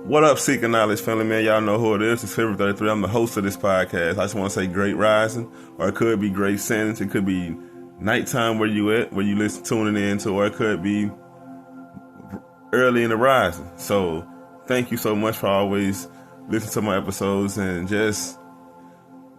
What up, Seeking Knowledge family, man? Y'all know who it is. It's Pharaoh33. I'm the host of this podcast. I just want to say great rising, or it could be great sentence. It could be nighttime where you at, where you listen, tuning in to, or it could be early in the rising. So thank you so much for always listening to my episodes and just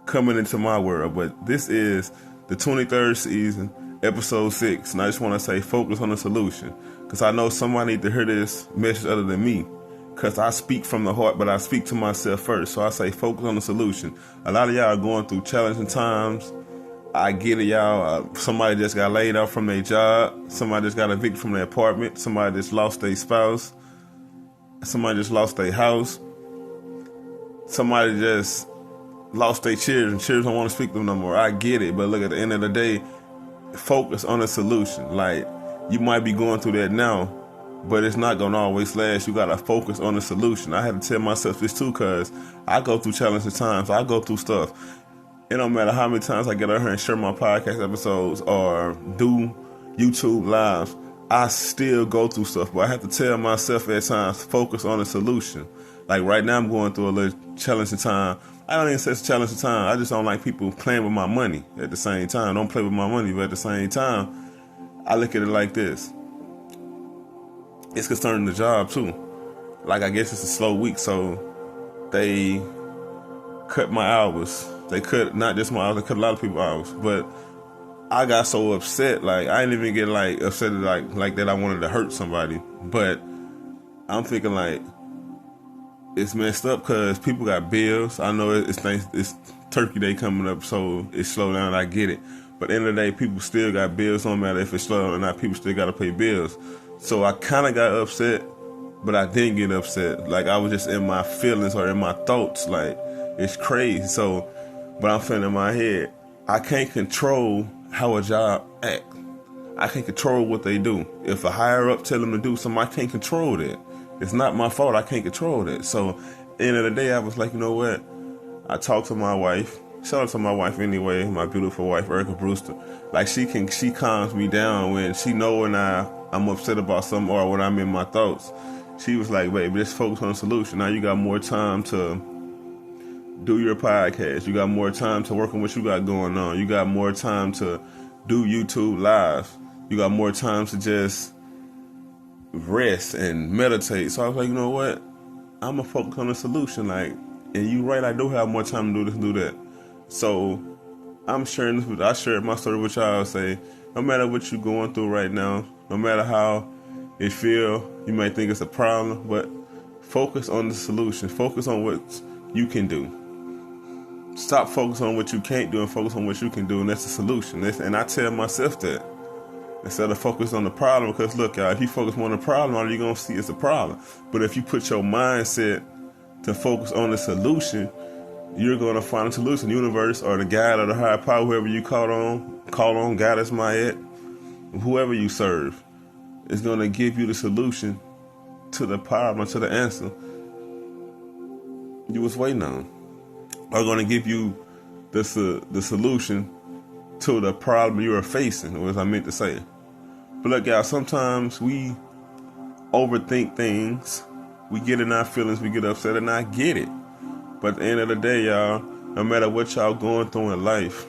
coming into my world. But this is the 23rd season, episode 6. And I just want to say focus on the solution, because I know somebody need to hear this message other than me. Because I speak from the heart, but I speak to myself first. So I say focus on the solution. A lot of y'all are going through challenging times. I get it, y'all. Somebody just got laid off from their job. Somebody just got evicted from their apartment. Somebody just lost their spouse. Somebody just lost their house. Somebody just lost their children. Children don't want to speak to them no more. I get it. But look, at the end of the day, focus on the solution. Like, you might be going through that now, but it's not going to always last. You got to focus on the solution. I had to tell myself this too, because I go through challenging times. I go through stuff. It don't matter how many times I get out here and share my podcast episodes or do YouTube lives, I still go through stuff. But I have to tell myself at times, focus on the solution. Like right now I'm going through a little challenging time. I don't even say it's a challenging time. I just don't like people playing with my money at the same time. Don't play with my money, but at the same time, I look at it like this. It's concerning the job too. Like, I guess it's a slow week, so they cut my hours. They cut not just my hours, they cut a lot of people's hours. But I got so upset, like I didn't even get like upset like that I wanted to hurt somebody. But I'm thinking like it's messed up because people got bills. I know it's Turkey Day coming up, so it's slow down. I get it. But at the end of the day, people still got bills. No matter if it's slow or not, people still got to pay bills. So I kind of got upset, but I didn't get upset. Like, I was just in my feelings or in my thoughts. Like, it's crazy. So, but I'm feeling in my head, I can't control how a job act. I can't control what they do. If a higher up tell them to do something, I can't control that. It's not my fault. I can't control that. So at the end of the day, I was like, you know what? I talked to my wife. Shout out to my wife anyway, my beautiful wife, Erica Brewster. Like, she calms me down when she know when I'm upset about something or when I'm in my thoughts. She was like, baby, just focus on the solution. Now you got more time to do your podcast. You got more time to work on what you got going on. You got more time to do YouTube live. You got more time to just rest and meditate. So I was like, you know what? I'm going to focus on the solution. Like, and you right, I do have more time to do this and do that. So I'm sharing this I shared my story with y'all. Say, no matter what you're going through right now, no matter how it feel, you may think it's a problem, but focus on the solution. Focus on what you can do. Stop focusing on what you can't do and focus on what you can do, and that's the solution. And I tell myself that instead of focus on the problem, because look, y'all, if you focus more on the problem, all you're going to see is the problem. But if you put your mindset to focus on the solution, you're going to find a solution. The universe or the God or the higher power, whoever you call on, God is my it, whoever you serve, is going to give you the solution to the problem, to the answer you was waiting on. Are going to give you the solution to the problem you are facing, was I meant to say. But look, y'all, sometimes we overthink things. We get in our feelings, we get upset, and I get it. But at the end of the day, y'all, no matter what y'all going through in life,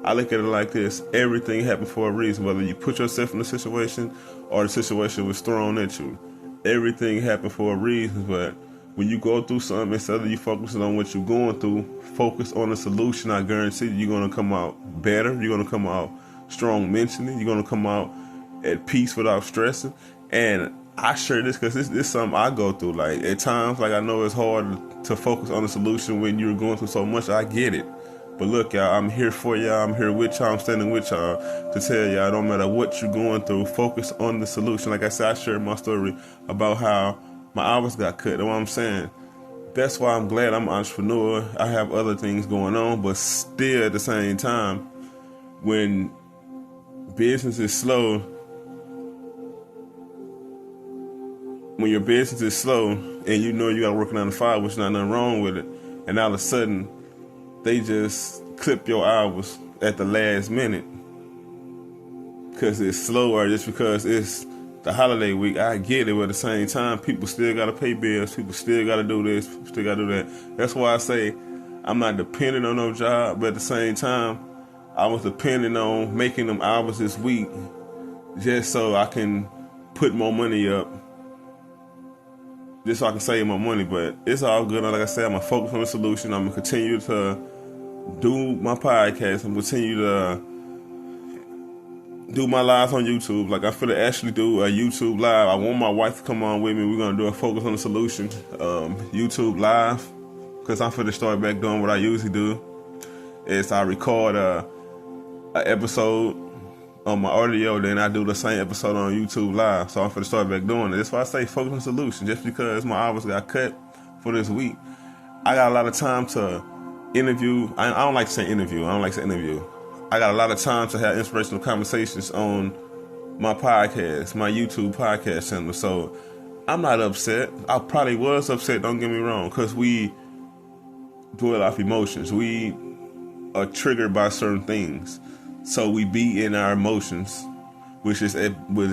I look at it like this. Everything happened for a reason, whether you put yourself in a situation or the situation was thrown at you. Everything happened for a reason, but when you go through something, instead of you focusing on what you're going through, focus on the solution. I guarantee you're going to come out better. You're going to come out strong mentally. You're going to come out at peace without stressing. And I share this because this is something I go through. Like, at times, like, I know it's hard to focus on the solution when you're going through so much. I get it. But look, y'all, I'm here for y'all. I'm here with y'all. I'm standing with y'all to tell y'all, no matter what you're going through, focus on the solution. Like I said, I shared my story about how my hours got cut. That's what I'm saying. That's why I'm glad I'm an entrepreneur. I have other things going on, but still at the same time, when business is slow, when your business is slow and you know you got to work 9 to 5, which is not nothing wrong with it, and all of a sudden they just clip your hours at the last minute because it's slow or just because it's the holiday week. I get it, but at the same time, people still gotta pay bills. People still gotta do this. People still gotta do that. That's why I say I'm not dependent on no job, but at the same time, I was dependent on making them hours this week just so I can put more money up, just so I can save my money. But it's all good. Like I said, I'm gonna focus on the solution. I'm gonna continue to do my podcast. I'm gonna continue to do my lives on YouTube. Like, I feel to actually do a YouTube live. I want my wife to come on with me. We're gonna do a focus on the solution YouTube live, because I'm finna start back doing what I usually do. Is I record a episode on my audio, then I do the same episode on YouTube live. So I'm finna start back doing it. That's why I say focus on the solution. Just because my hours got cut for this week, I got a lot of time to interview. I don't like to say interview. I got a lot of time to have inspirational conversations on my podcast, my YouTube podcast channel. So I'm not upset. I probably was upset, don't get me wrong, because we dwell off emotions. We are triggered by certain things. So we be in our emotions, which is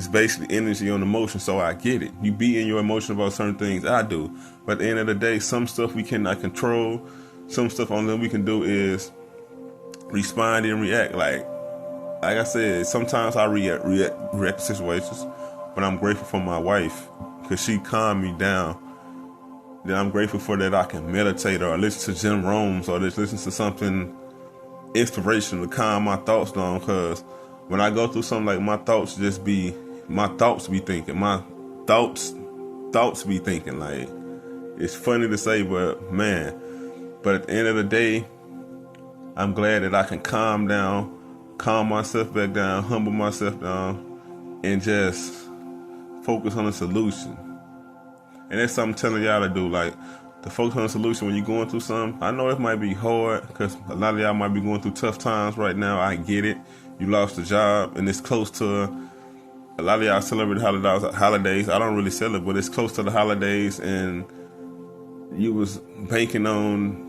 basically energy on emotion. So I get it. You be in your emotion about certain things. I do. But at the end of the day, some stuff we cannot control. Some stuff only we can do is respond and react. Like I said, sometimes I react to situations, but I'm grateful for my wife because she calmed me down. Then I'm grateful for that I can meditate or listen to Jim Rohns or just listen to something inspirational to calm my thoughts down. Because when I go through something, like my thoughts be thinking. Like, it's funny to say, but man. But at the end of the day, I'm glad that I can calm myself back down, humble myself down, and just focus on the solution. And that's something I'm telling y'all to do, like, to focus on the solution when you're going through something. I know it might be hard, because a lot of y'all might be going through tough times right now. I get it. You lost a job, and it's close to, a lot of y'all celebrate holidays. I don't really celebrate, but it's close to the holidays, and you was banking on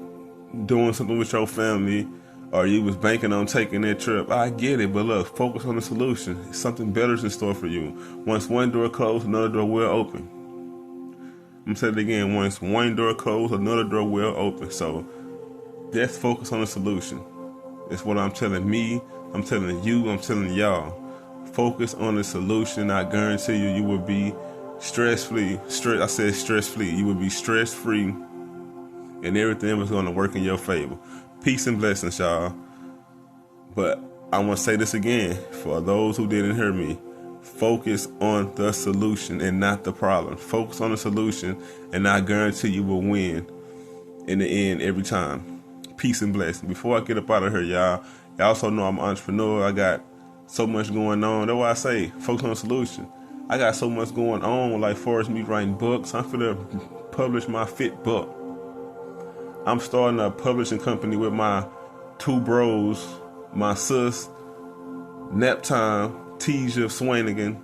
doing something with your family, or you was banking on taking that trip. I get it, but look, focus on the solution. Something better is in store for you. Once one door closed, another door will open. I'm saying it again. Once one door closed, another door will open. So just focus on the solution. It's what I'm telling me. I'm telling you. I'm telling y'all. Focus on the solution. I guarantee you will be stress-free. I said stress-free. You will be stress-free, and everything was going to work in your favor. Peace and blessings, y'all. But I want to say this again for those who didn't hear me. Focus on the solution and not the problem. Focus on the solution, and I guarantee you will win in the end every time. Peace and blessings. Before I get up out of here, y'all also know I'm an entrepreneur. I got so much going on. That's why I say focus on the solution. I got so much going on, like far as me writing books. I'm finna publish my 5th book. I'm starting a publishing company with my 2 bros, my sis, Neptime, Teja Swanigan,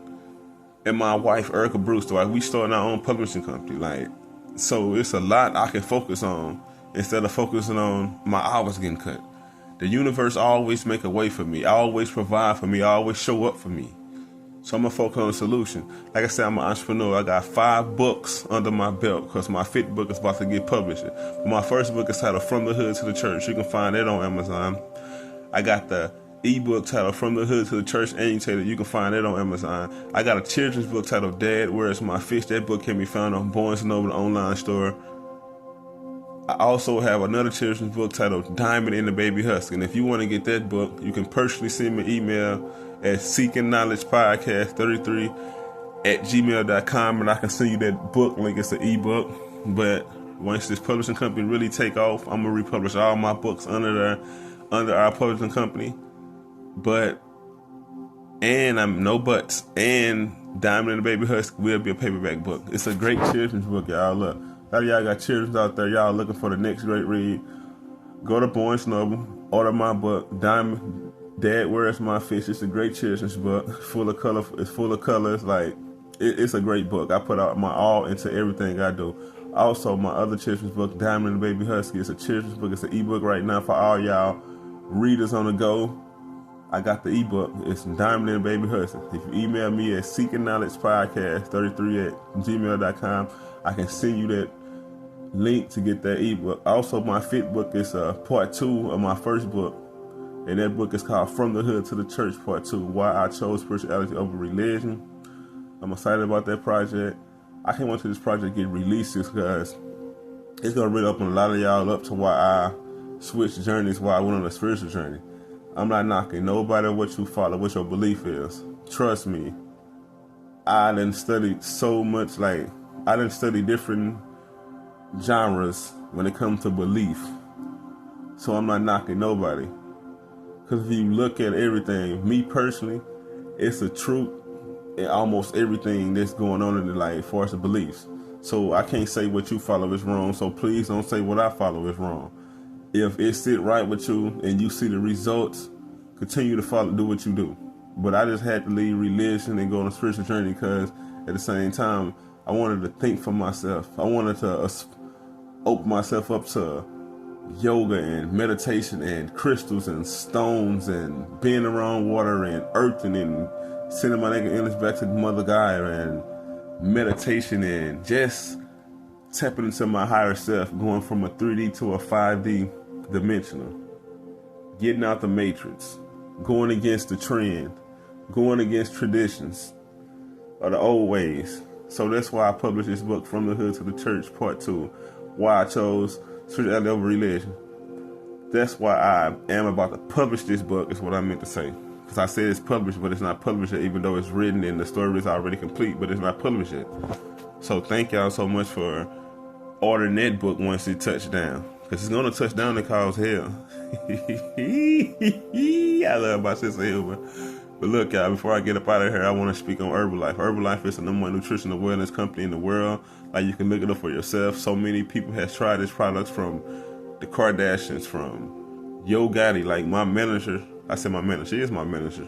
and my wife, Erica Brewster. Like, we starting our own publishing company. Like, so it's a lot I can focus on instead of focusing on my hours getting cut. The universe always make a way for me. Always provide for me. Always show up for me. So I'm going to focus on the solution. Like I said, I'm an entrepreneur. I got 5 books under my belt because my 5th book is about to get published. But my first book is titled From the Hood to the Church. You can find it on Amazon. I got the ebook titled From the Hood to the Church Annotated. You can find it on Amazon. I got a children's book titled Dad, Where's My Fish? That book can be found on Barnes & Noble online store. I also have another children's book titled Diamond and the Baby Husk. And if you want to get that book, you can personally send me an email at seekingknowledgepodcast33@gmail.com, and I can send you that book link. It's an ebook. But once this publishing company really take off, I'm gonna republish all my books under our publishing company. And Diamond and the Baby Husk will be a paperback book. It's a great children's book, y'all. Look, a lot of y'all got children out there. Y'all looking for the next great read. Go to Barnes & Noble, order my book, Diamond. Dad, Where's My Fish? It's a great children's book, full of color. It's full of colors. Like, it's a great book. I put out my all into everything I do. Also, my other children's book, Diamond and the Baby Husky, it's a children's book. It's an ebook right now for all y'all readers on the go. I got the ebook. It's Diamond and Baby Hudson. If you email me at seekingknowledgepodcast33@gmail.com, I can send you that link to get that ebook. Also, my fifth book is part 2 of my first book. And that book is called From the Hood to the Church, Part 2, Why I Chose Spirituality Over Religion. I'm excited about that project. I can't wait till this project get released because it's going to really open a lot of y'all up to why I switched journeys, why I went on a spiritual journey. I'm not knocking nobody what you follow, what your belief is. Trust me, I done studied so much, I done studied different genres when it comes to belief. So I'm not knocking nobody. Because if you look at everything, me personally, it's a truth in almost everything that's going on in the life as far as the beliefs. So I can't say what you follow is wrong, so please don't say what I follow is wrong. If it sit right with you and you see the results, continue to follow, do what you do. But I just had to leave religion and go on a spiritual journey because at the same time, I wanted to think for myself. I wanted to open myself up to yoga and meditation and crystals and stones and being around water and earthing and sending my naked image back to Mother Gaia and meditation and just tapping into my higher self, going from a 3D to a 5D dimensional, getting out the matrix, going against the trend, going against traditions or the old ways. So that's why I published this book, From the Hood to the Church, Part 2, Why I Chose Spirituality Over Religion. That's why I am about to publish this book, is what I meant to say. Because I said it's published, but it's not published yet, even though it's written and the story is already complete, but it's not published yet. So thank y'all so much for ordering that book once it touched down. Because it's going to touch down and cause hell. I love my sister Hilma. But look, y'all, before I get up out of here, I want to speak on Herbalife. Herbalife is the #1 nutritional wellness company in the world. You can look it up for yourself. So many people have tried this products, from the Kardashians, from Yo Gotti, like my manager. I said my manager. She is my manager.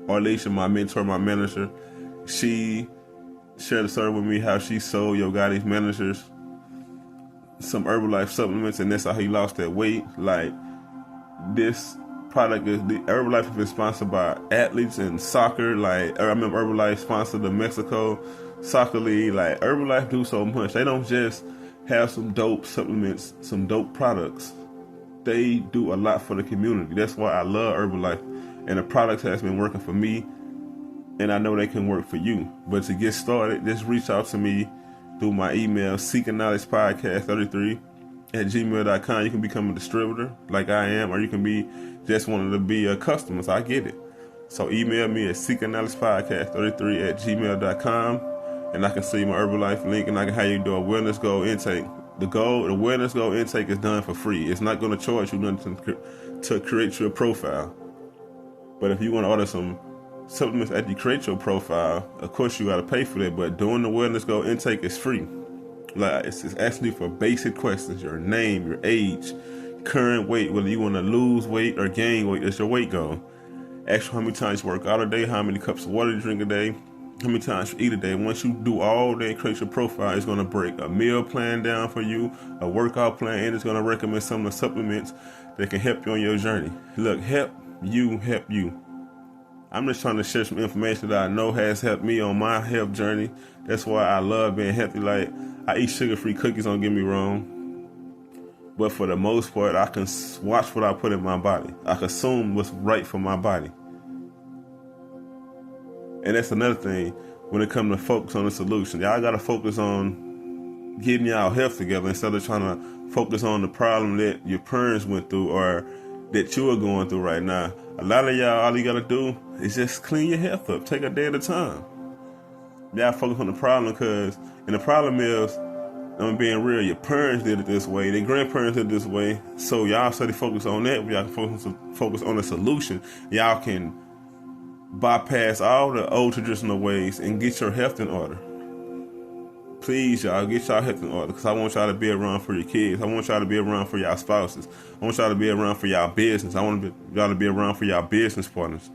Arlisha, my mentor, my manager. She shared a story with me how she sold Yo Gotti's managers some Herbalife supplements, and that's how he lost that weight. This product is, the Herbalife has been sponsored by athletes in soccer. I remember Herbalife sponsored the Mexico Soccer League. Herbalife do so much. They don't just have some dope supplements, some dope products. They do a lot for the community. That's why I love Herbalife. And the products has been working for me, and I know they can work for you. But to get started, just reach out to me through my email, seekingknowledgepodcast33@gmail.com. You can become a distributor like I am, or you can be just wanting to be a customer. So I get it. So email me at seekingknowledgepodcast33@gmail.com, and I can see my Herbalife link, and I can have you do a wellness goal intake. The wellness goal intake is done for free. It's not going to charge you nothing to create your profile. But if you want to order some supplements after you create your profile, of course you got to pay for that. But doing the wellness goal intake is free. It's asking you for basic questions: your name, your age, current weight, whether you want to lose weight or gain weight. That's your weight goal. Ask you how many times you work out a day, how many cups of water you drink a day, how many times you eat a day. Once you do all that, create your profile, it's going to break a meal plan down for you, a workout plan, and it's going to recommend some of the supplements that can help you on your journey. Look, help you. I'm just trying to share some information that I know has helped me on my health journey. That's why I love being healthy. I eat sugar-free cookies, don't get me wrong. But for the most part, I can watch what I put in my body. I consume what's right for my body. And that's another thing when it comes to focus on the solution. Y'all got to focus on getting y'all health together instead of trying to focus on the problem that your parents went through or that you are going through right now. A lot of y'all, all you got to do is just clean your health up. Take a day at a time. Y'all focus on the problem and the problem is, I'm being real, your parents did it this way, their grandparents did it this way. So y'all study focus on that. Y'all can focus on the solution. Y'all can bypass all the old traditional ways and get your health in order. Please, y'all, get y'all health in order, because I want y'all to be around for your kids. I want y'all to be around for y'all spouses. I want y'all to be around for y'all business. I want y'all to be around for y'all business partners.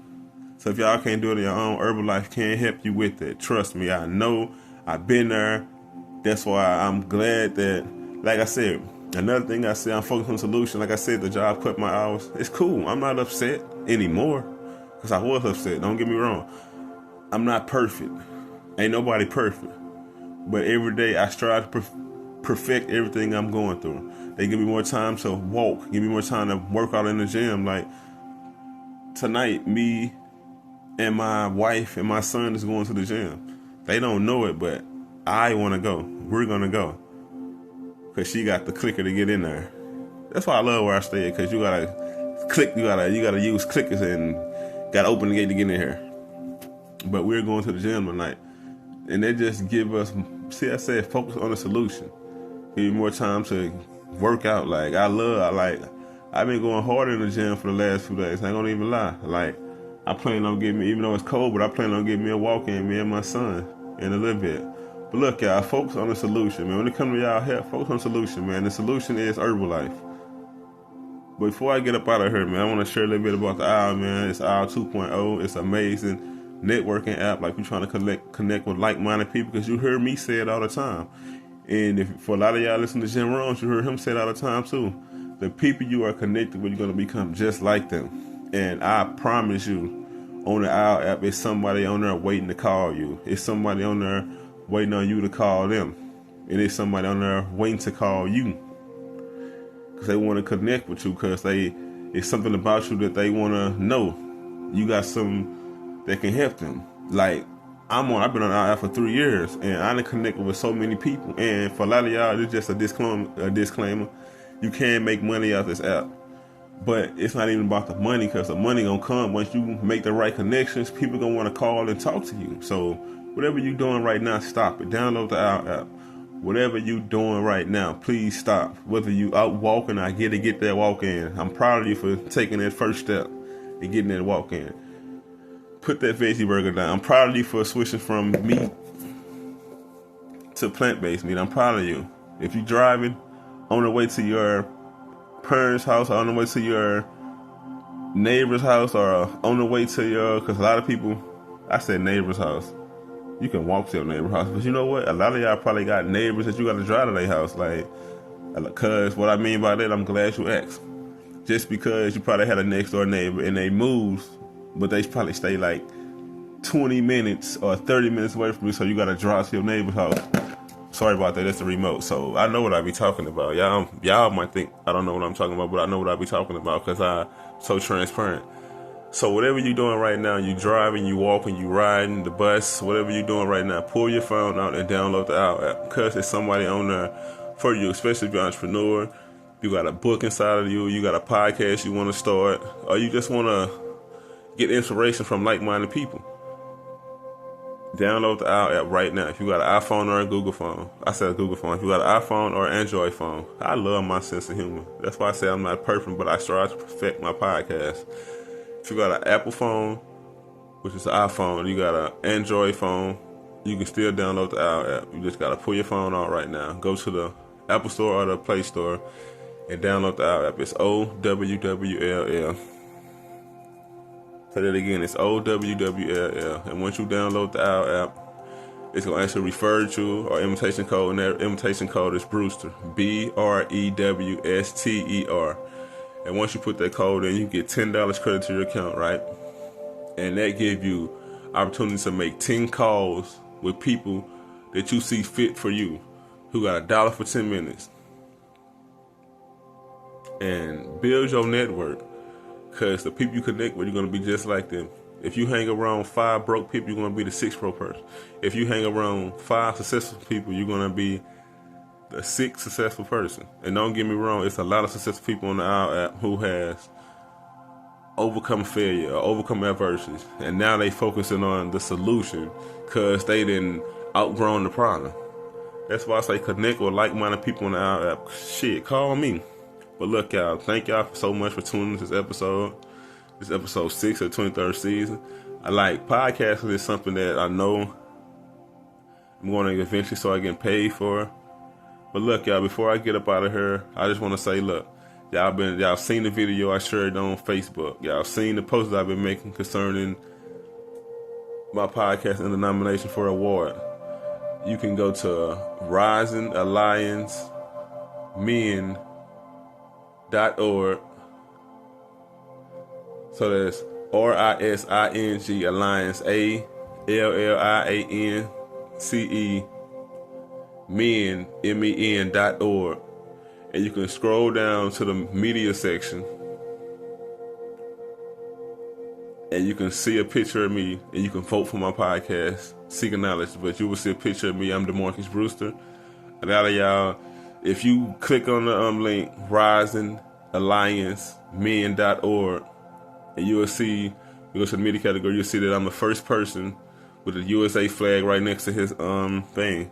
So if y'all can't do it on your own, Herbalife can help you with it. Trust me, I know. I've been there. That's why I'm glad that, like I said, another thing I said, I'm focused on the solution. Like I said, the job cut my hours. It's cool. I'm not upset anymore. Because I was upset. Don't get me wrong. I'm not perfect. Ain't nobody perfect. But every day I strive to perfect everything I'm going through. They give me more time to walk. Give me more time to work out in the gym. Like tonight, me and my wife and my son is going to the gym. They don't know it, but I want to go. We're going to go. Because she got the clicker to get in there. That's why I love where I stay, because you got to click. You gotta use clickers and got to open the gate to get in here. But we're going to the gym tonight. And they just give us, see, I said focus on the solution. Give me more time to work out. Like, I've been going hard in the gym for the last few days. I ain't gonna even lie. Like, I plan on getting me, even though it's cold, but I plan on getting me a walk in, me and my son, in a little bit. But look, y'all, focus on the solution, man. When it comes to y'all health, focus on the solution, man. The solution is Herbalife. But before I get up out of here, man, I want to share a little bit about the OWL, man. It's OWL 2.0. It's amazing networking app. Like, we're trying to connect with like-minded people, because you hear me say it all the time. And for a lot of y'all listening to Jim Rohns, you heard him say it all the time too. The people you are connected with, you're going to become just like them. And I promise you, on the OWL app, it's somebody on there waiting to call you. It's somebody on there waiting on you to call them. And it's somebody on there waiting to call you. Because they want to connect with you, because it's something about you that they want to know. You got something that can help them. Like, I've been on our app for 3 years, and I done connected with so many people. And for a lot of y'all, it's just a disclaimer. You can make money out this app, but it's not even about the money, because the money gonna come once you make the right connections. People gonna want to call and talk to you. So whatever you doing right now, stop it. Download the OWL app. Whatever you doing right now, please stop. Whether you out walking, I get that walk in. I'm proud of you for taking that first step and getting that walk in. Put that veggie burger down. I'm proud of you for switching from meat to plant-based meat. I'm proud of you. If you're driving on the way to your parents' house, or on the way to your neighbor's house, or on the way to your, because a lot of people, I said neighbor's house. You can walk to your neighbor's house, but you know what? A lot of y'all probably got neighbors that you got to drive to their house. Like, because what I mean by that, I'm glad you asked. Just because you probably had a next door neighbor and they moved, but they probably stay like 20 minutes or 30 minutes away from you, so you got to drive to your neighbor's house. Sorry about that, that's the remote. So I know what I be talking about. Y'all might think I don't know what I'm talking about, but I know what I be talking about, because I'm so transparent. So whatever you're doing right now, you driving, you walking, you riding the bus, whatever you're doing right now, pull your phone out and download the OWL app, because there's somebody on there for you, especially if you're an entrepreneur. You got a book inside of you, you got a podcast you want to start, or you just want to get inspiration from like-minded people. Download the OWL app right now. If you got an iPhone or a Google phone. I said a Google phone. If you got an iPhone or an Android phone. I love my sense of humor. That's why I say I'm not perfect, but I strive to perfect my podcast. If you got an Apple phone, which is an iPhone, you got an Android phone, you can still download the OWL app. You just got to pull your phone out right now. Go to the Apple Store or the Play Store and download the OWL app. It's OWWLL. Say that again, it's OWWLL. And once you download the OWL app, it's going to actually refer to our invitation code, and that invitation code is Brewster, BREWSTER. And once you put that code in, you get $10 credit to your account, right? And that gives you opportunity to make 10 calls with people that you see fit for you, who got $1 for 10 minutes. And build your network. Because the people you connect with, you're going to be just like them. If you hang around 5 broke people, you're going to be the 6th broke person. If you hang around 5 successful people, you're going to be the 6th successful person. And don't get me wrong, it's a lot of successful people on the OWL app who has overcome failure or overcome adversities. And now they focusing on the solution because they didn't outgrown the problem. That's why I say connect with like-minded people on the OWL app. Shit, call me. But look, y'all, thank y'all so much for tuning in to this episode. This is episode 6 of the 23rd season. I like podcasting is something that I know I'm going to eventually start getting paid for. But look, y'all, before I get up out of here, I just want to say, look, y'all seen the video I shared on Facebook. Y'all seen the posts I've been making concerning my podcast and the nomination for an award. You can go to RisingAllianceMen.org. So that's RISING Alliance, ALLIANCE men MEN.org, and you can scroll down to the media section and you can see a picture of me, and you can vote for my podcast, Seeking Knowledge. But you will see a picture of me. I'm DeMarcus Brewster. A lot of y'all, if you click on the link, RisingAllianceMen.org, and you will see, you go to the media category, you'll see that I'm the first person with the USA flag right next to his thing.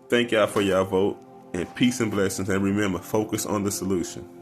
Thank y'all for y'all vote, and peace and blessings. And remember, focus on the solution.